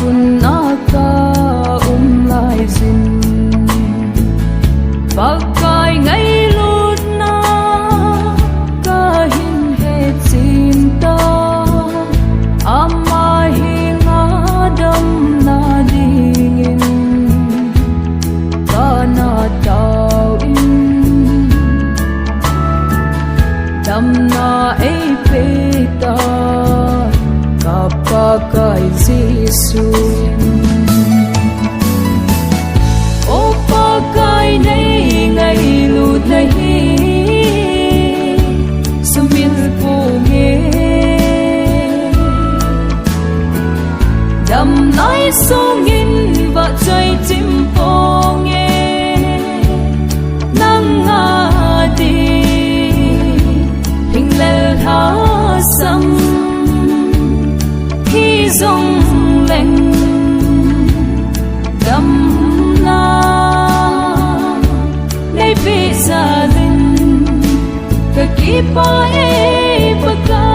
hun aka lai zin pakai ngai lut na ka hin he cinta ama hi ngadam na dingin kana tawin dam na ei peta kapakai Jisuin o pakai nei ngai lut nahi sumil pu nge dam nai songin va chai chim po nge nang nga di hing lel ha sam hi zong leng dam na nei bi sa din ka ki pa e pa ka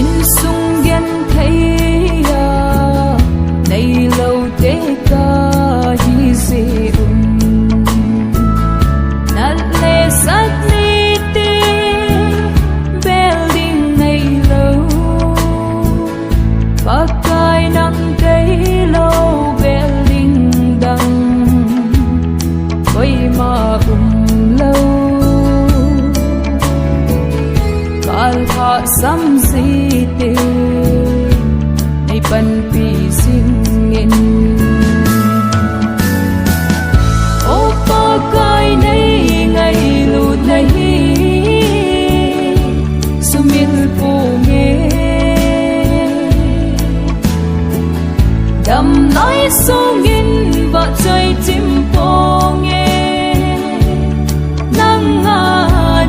in sung gen thai ya nei lo te ka hi se sat ni te building nei lo pakai nang kai lo building dang koi ma lo kal tha sam si te nei pan pi sing in o pakai nei ngai lut nahi sumil pu nge dam nai songin va chai chim po nge nang nga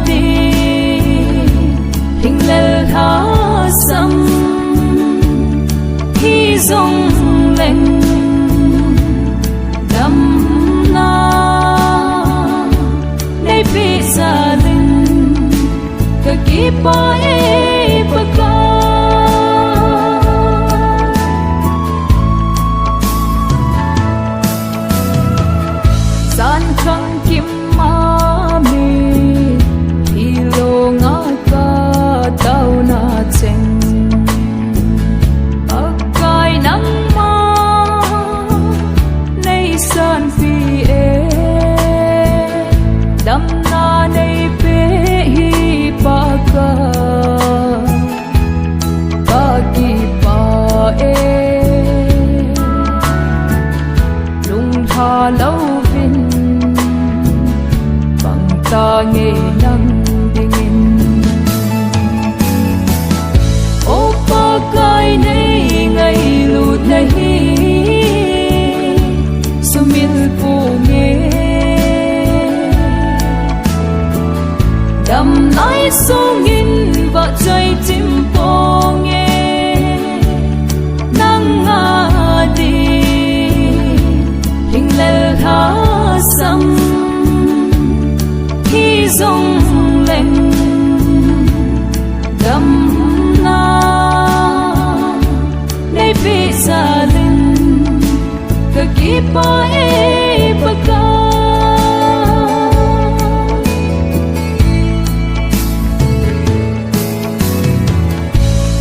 di hing lel ha sam hi zong leng dam na nei bi sa din ka ki pa e pa ka san khang kim ma mi hi lo nga ka tau na cheng pakai nang ma nei san phi e dam na nei pe hi pa ka ki pa e lung tha lo vin bang ta nghe nang dingin o pa kai nei ngai lut nahi sumil pu nge dam nai songin va chai chim po nge nang nga di hing lel ha sam hi zong leng dam na nei bi sa din ka ki pa e pa ka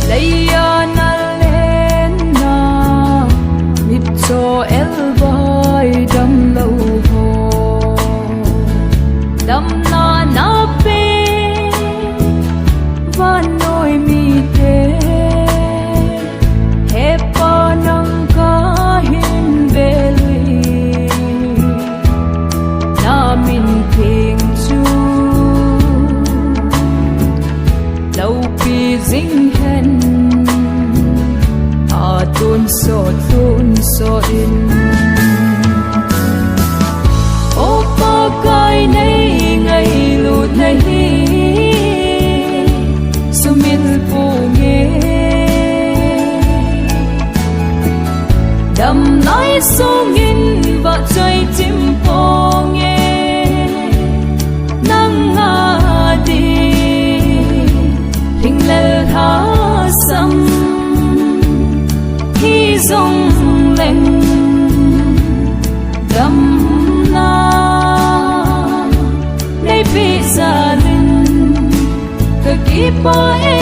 leia na len na mit cho el vai dam lo ho dam na na pe va noi mi te he pa nang ka hin be lui na min thing chu lâu pi ding hen a tun so in o pa kai nei ngai lut nahi sumil pu nge dam nai songin va chai chim po nge nang nga di dòng lệnh đâm na nay bị gia đình cơ kipa